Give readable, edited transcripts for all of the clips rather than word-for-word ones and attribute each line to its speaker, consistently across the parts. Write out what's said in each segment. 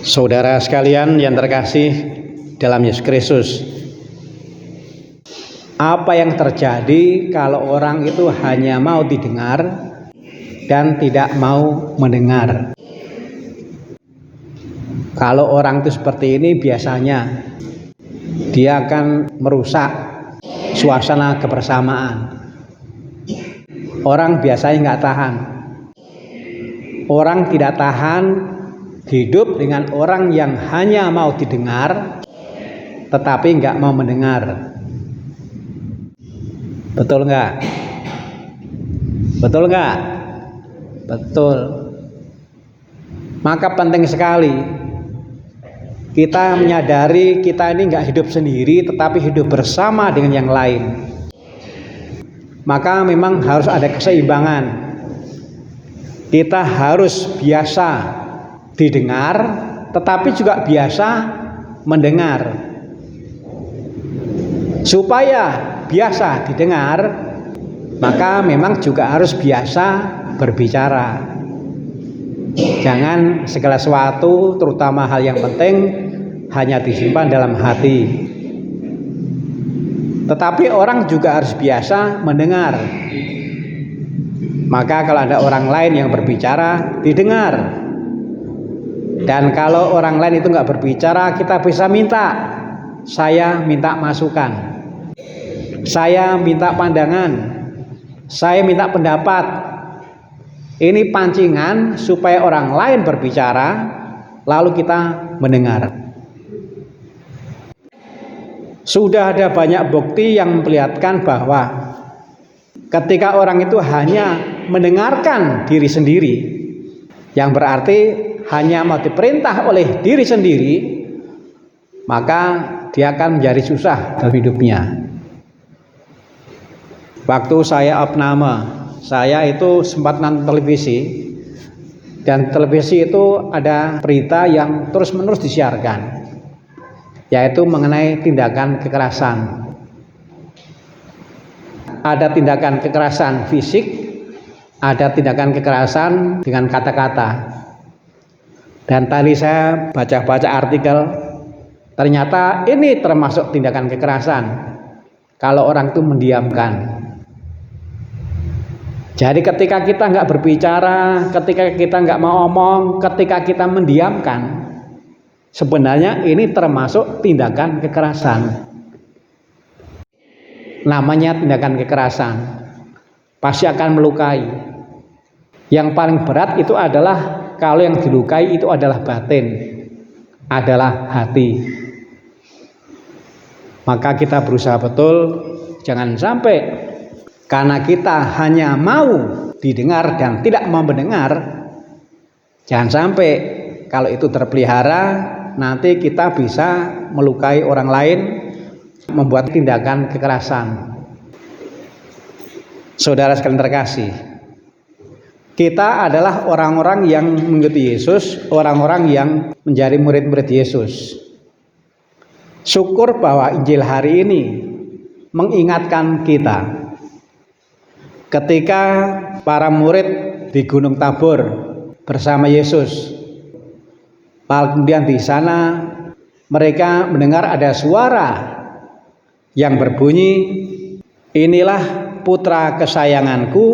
Speaker 1: Saudara sekalian yang terkasih dalam Yesus Kristus, apa yang terjadi kalau orang itu hanya mau didengar dan tidak mau mendengar? Kalau orang itu seperti ini, biasanya dia akan merusak suasana kebersamaan. Orang biasanya nggak tahan. Orang tidak tahan hidup dengan orang yang hanya mau didengar tetapi nggak mau mendengar. Betul nggak? Betul nggak? Betul. Maka penting sekali kita menyadari kita ini nggak hidup sendiri tetapi hidup bersama dengan yang lain. Maka memang harus ada keseimbangan. Kita harus biasa didengar tetapi juga biasa mendengar. Supaya biasa didengar, maka memang juga harus biasa berbicara. Jangan segala sesuatu, terutama hal yang penting, hanya disimpan dalam hati. Tetapi orang juga harus biasa mendengar. Maka kalau ada orang lain yang berbicara, didengar. Dan kalau orang lain itu nggak berbicara, kita bisa minta. Saya minta masukan. Saya minta pandangan. Saya minta pendapat. Ini pancingan supaya orang lain berbicara, lalu kita mendengar. Sudah ada banyak bukti yang memperlihatkan bahwa ketika orang itu hanya mendengarkan diri sendiri, yang berarti hanya mau diperintah oleh diri sendiri, maka dia akan menjadi susah dalam hidupnya. Waktu saya opname, saya itu sempat nonton televisi, dan televisi itu ada berita yang terus-menerus disiarkan, yaitu mengenai tindakan kekerasan. Ada tindakan kekerasan fisik, ada tindakan kekerasan dengan kata-kata. Dan tadi saya baca-baca artikel, ternyata ini termasuk tindakan kekerasan kalau orang itu mendiamkan. Jadi ketika kita nggak berbicara, ketika kita nggak mau omong, ketika kita mendiamkan, sebenarnya ini termasuk tindakan kekerasan. Namanya tindakan kekerasan, pasti akan melukai. Yang paling berat itu adalah kalau yang dilukai itu adalah batin, adalah hati. Maka kita berusaha betul, jangan sampai karena kita hanya mau didengar dan tidak mau mendengar, jangan sampai kalau itu terpelihara, nanti kita bisa melukai orang lain, membuat tindakan kekerasan. Saudara sekalian terkasih, kita adalah orang-orang yang mengikuti Yesus, orang-orang yang menjadi murid-murid Yesus. Syukur bahwa Injil hari ini mengingatkan kita ketika para murid di Gunung Tabor bersama Yesus. Lalu kemudian di sana mereka mendengar ada suara yang berbunyi, "Inilah putra kesayanganku,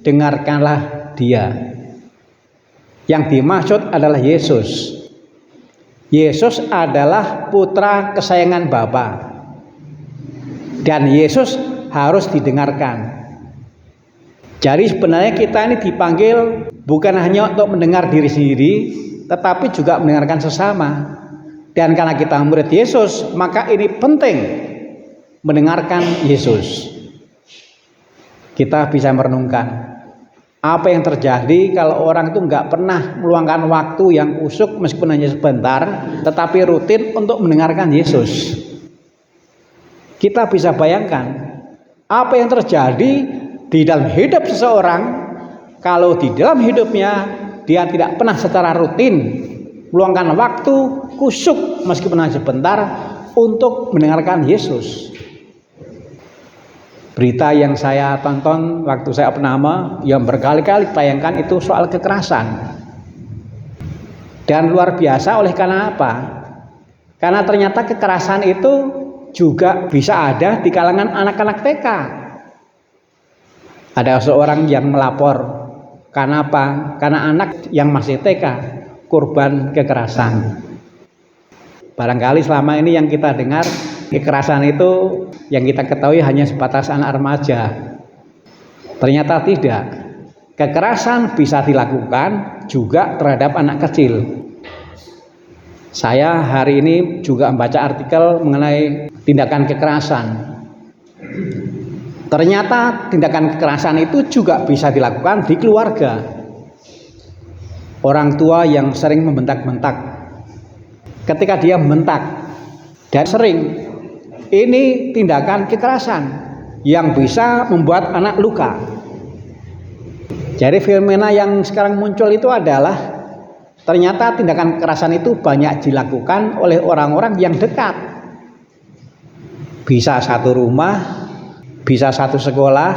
Speaker 1: dengarkanlah dia." Yang dimaksud adalah Yesus. Yesus adalah putra kesayangan Bapa, dan Yesus harus didengarkan. Jadi sebenarnya kita ini dipanggil bukan hanya untuk mendengar diri sendiri, tetapi juga mendengarkan sesama. Dan karena kita murid Yesus, maka ini penting mendengarkan Yesus. Kita bisa merenungkan apa yang terjadi kalau orang itu nggak pernah meluangkan waktu yang kusuk meskipun hanya sebentar, tetapi rutin untuk mendengarkan Yesus. Kita bisa bayangkan apa yang terjadi di dalam hidup seseorang kalau di dalam hidupnya dia tidak pernah secara rutin meluangkan waktu kusuk meskipun hanya sebentar untuk mendengarkan Yesus. Berita yang saya tonton waktu saya opname yang berkali-kali tayangkan itu soal kekerasan. Dan luar biasa oleh karena apa? Karena ternyata kekerasan itu juga bisa ada di kalangan anak-anak TK. Ada seorang yang melapor, karena apa? Karena anak yang masih TK korban kekerasan. Barangkali selama ini yang kita dengar kekerasan itu yang kita ketahui hanya sebatas anak remaja. Ternyata tidak. Kekerasan bisa dilakukan juga terhadap anak kecil. Saya hari ini juga membaca artikel mengenai tindakan kekerasan. Ternyata tindakan kekerasan itu juga bisa dilakukan di keluarga. Orang tua yang sering membentak-bentak, ketika dia membentak dan sering, ini tindakan kekerasan yang bisa membuat anak luka. Jadi fenomena yang sekarang muncul itu adalah ternyata tindakan kekerasan itu banyak dilakukan oleh orang-orang yang dekat. Bisa satu rumah, bisa satu sekolah,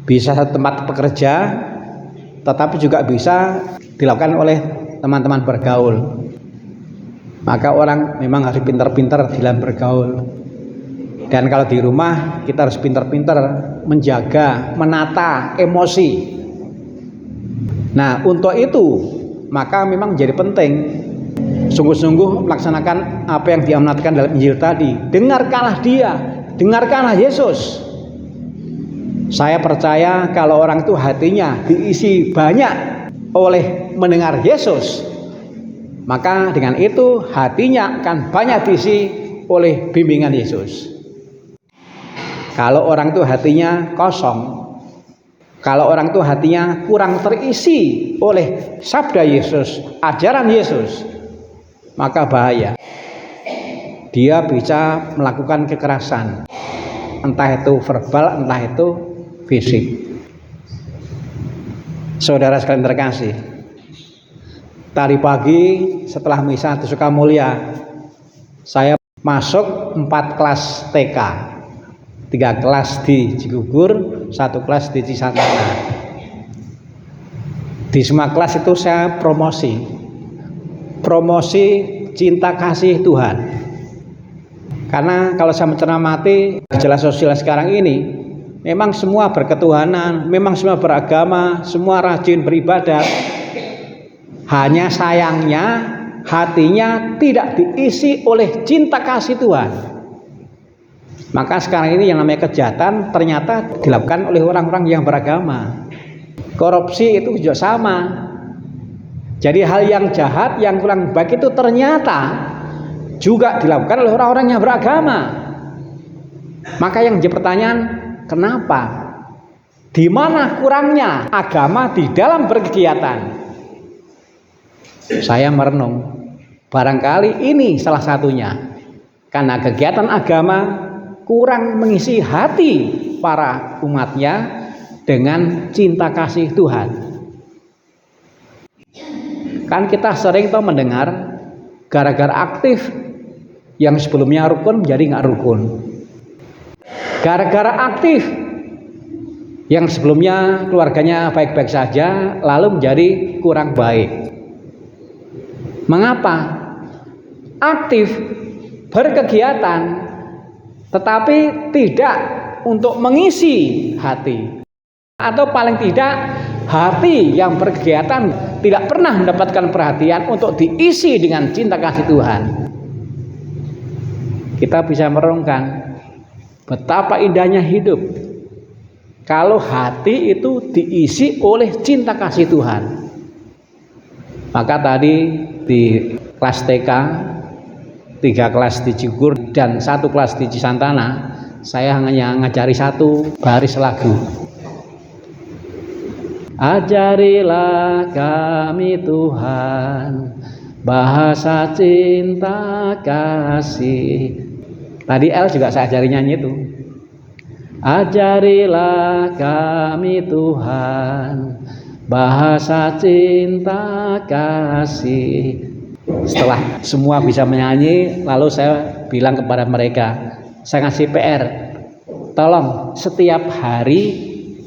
Speaker 1: bisa satu tempat bekerja, tetapi juga bisa dilakukan oleh teman-teman bergaul. Maka orang memang harus pintar-pintar dalam bergaul. Dan kalau di rumah kita harus pintar-pintar menjaga, menata emosi. Nah, untuk itu maka memang menjadi penting sungguh-sungguh melaksanakan apa yang diamanatkan dalam Injil tadi. Dengarkanlah dia, dengarkanlah Yesus. Saya percaya kalau orang itu hatinya diisi banyak oleh mendengar Yesus, maka dengan itu hatinya akan banyak diisi oleh bimbingan Yesus. Kalau orang itu hatinya kosong, kalau orang itu hatinya kurang terisi oleh sabda Yesus, ajaran Yesus, maka bahaya. Dia bisa melakukan kekerasan, entah itu verbal, entah itu fisik. Saudara sekalian terkasih, tadi pagi setelah misa di Sukamulia, saya masuk 4 kelas TK. 3 kelas di Cigugur, 1 kelas di Cisantana. Di semua kelas itu saya promosi cinta kasih Tuhan. Karena kalau saya mencermati jelas sosial sekarang ini, memang semua berketuhanan, memang semua beragama, semua rajin beribadah. Hanya sayangnya hatinya tidak diisi oleh cinta kasih Tuhan. Maka sekarang ini yang namanya kejahatan ternyata dilakukan oleh orang-orang yang beragama. Korupsi itu juga sama. Jadi hal yang jahat, yang kurang baik itu ternyata juga dilakukan oleh orang-orang yang beragama. Maka yang jadi pertanyaan, kenapa? Di mana kurangnya agama di dalam berkegiatan? Saya merenung, barangkali ini salah satunya. Karena kegiatan agama kurang mengisi hati para umatnya dengan cinta kasih Tuhan. Kan kita sering tuh mendengar gara-gara aktif yang sebelumnya rukun menjadi nggak rukun. Gara-gara aktif yang sebelumnya keluarganya baik-baik saja lalu menjadi kurang baik. Mengapa? Aktif berkegiatan tetapi tidak untuk mengisi hati, atau paling tidak hati yang berkegiatan tidak pernah mendapatkan perhatian untuk diisi dengan cinta kasih Tuhan. Kita bisa merenungkan betapa indahnya hidup kalau hati itu diisi oleh cinta kasih Tuhan. Maka tadi di kelas TK, 3 kelas di Cigugur dan 1 kelas di Cisantana, saya hanya ngajari 1 baris lagu. Ajarilah kami Tuhan bahasa cinta kasih. Tadi El juga saya ajari nyanyi itu. Ajarilah kami Tuhan bahasa cinta kasih. Setelah semua bisa menyanyi, lalu saya bilang kepada mereka, saya ngasih PR, tolong setiap hari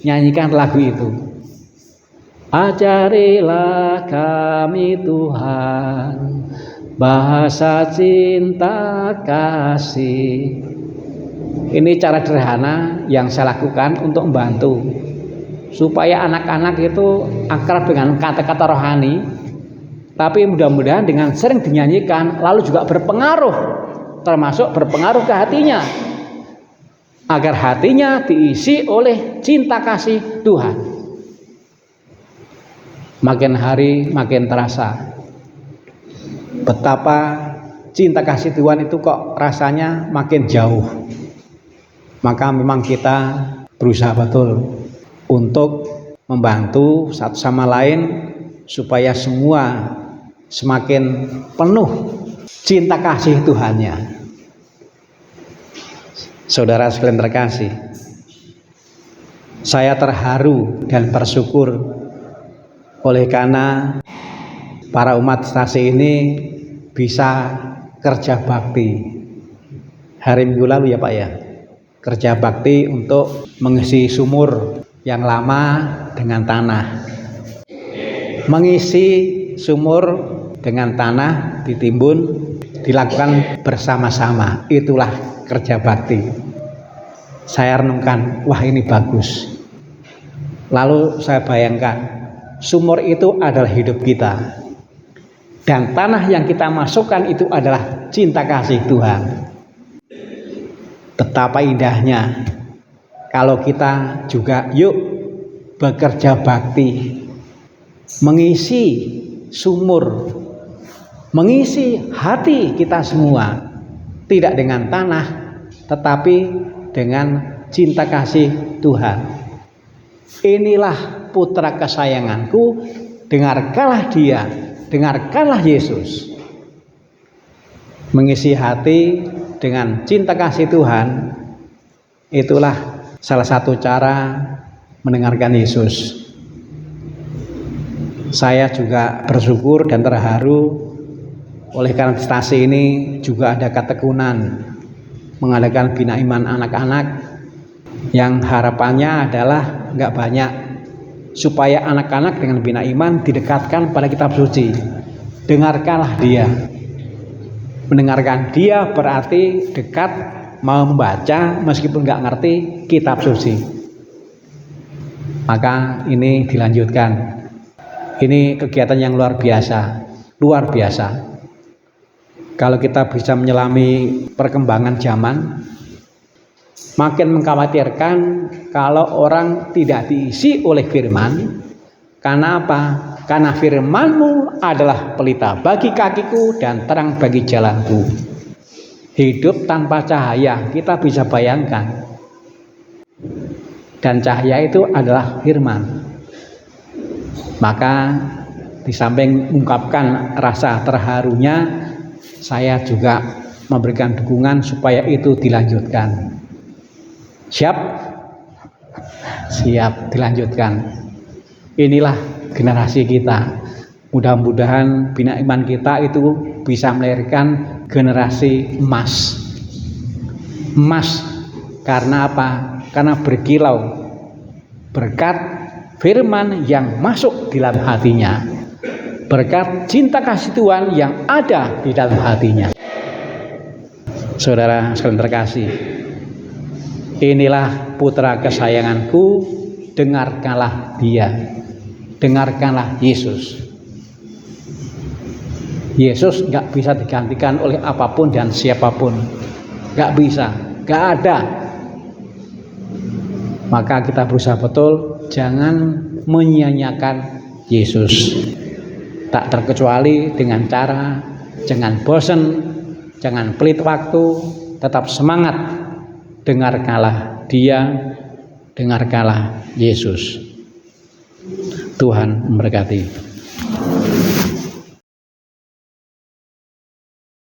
Speaker 1: nyanyikan lagu itu. Ajarilah kami Tuhan bahasa cinta kasih. Ini cara sederhana yang saya lakukan untuk membantu supaya anak-anak itu akrab dengan kata-kata rohani, tapi mudah-mudahan dengan sering dinyanyikan lalu juga berpengaruh, termasuk berpengaruh ke hatinya, agar hatinya diisi oleh cinta kasih Tuhan. Makin hari makin terasa betapa cinta kasih Tuhan itu kok rasanya makin jauh. Maka memang kita berusaha betul untuk membantu satu sama lain supaya semua semakin penuh cinta kasih Tuhannya. Saudara sekalian terkasih, saya terharu dan bersyukur oleh karena para umat stasi ini bisa kerja bakti. Hari Minggu lalu ya Pak ya, kerja bakti untuk mengisi sumur yang lama dengan tanah. Mengisi sumur dengan tanah ditimbun dilakukan bersama-sama. Itulah kerja bakti. Saya renungkan, wah ini bagus. Lalu saya bayangkan, sumur itu adalah hidup kita. Dan tanah yang kita masukkan itu adalah cinta kasih Tuhan. Betapa indahnya kalau kita juga yuk bekerja bakti, mengisi sumur, mengisi hati kita semua, tidak dengan tanah tetapi dengan cinta kasih Tuhan. Inilah putra kesayanganku, dengarkanlah dia, dengarkanlah Yesus. Mengisi hati dengan cinta kasih Tuhan, itulah salah satu cara mendengarkan Yesus. Saya juga bersyukur dan terharu oleh karena stasi ini juga ada ketekunan mengadakan bina iman anak-anak yang harapannya adalah nggak banyak, supaya anak-anak dengan bina iman didekatkan pada kitab suci. Dengarkanlah dia. Mendengarkan dia berarti dekat, mau membaca meskipun nggak ngerti kitab suci. Maka ini dilanjutkan. Ini kegiatan yang luar biasa, luar biasa. Kalau kita bisa menyelami perkembangan zaman, makin mengkhawatirkan kalau orang tidak diisi oleh firman. Karena apa? Karena firman-Mu adalah pelita bagi kakiku dan terang bagi jalanku. Hidup tanpa cahaya kita bisa bayangkan. Dan cahaya itu adalah firman. Maka di samping mengungkapkan rasa terharunya, saya juga memberikan dukungan supaya itu dilanjutkan. Siap? Siap dilanjutkan. Inilah generasi kita. Mudah-mudahan bina iman kita itu bisa melahirkan generasi emas. Emas karena apa? Karena berkilau berkat firman yang masuk di dalam hatinya, berkat cinta kasih Tuhan yang ada di dalam hatinya. Saudara sekalian terkasih, inilah putra kesayanganku, dengarkanlah dia, dengarkanlah Yesus. Yesus gak bisa digantikan oleh apapun dan siapapun, gak bisa, gak ada. Maka kita berusaha betul jangan menyia-nyiakan Yesus. Tak terkecuali dengan cara jangan bosan, jangan pelit waktu, tetap semangat. Dengarkanlah dia, dengarkanlah Yesus. Tuhan memberkati.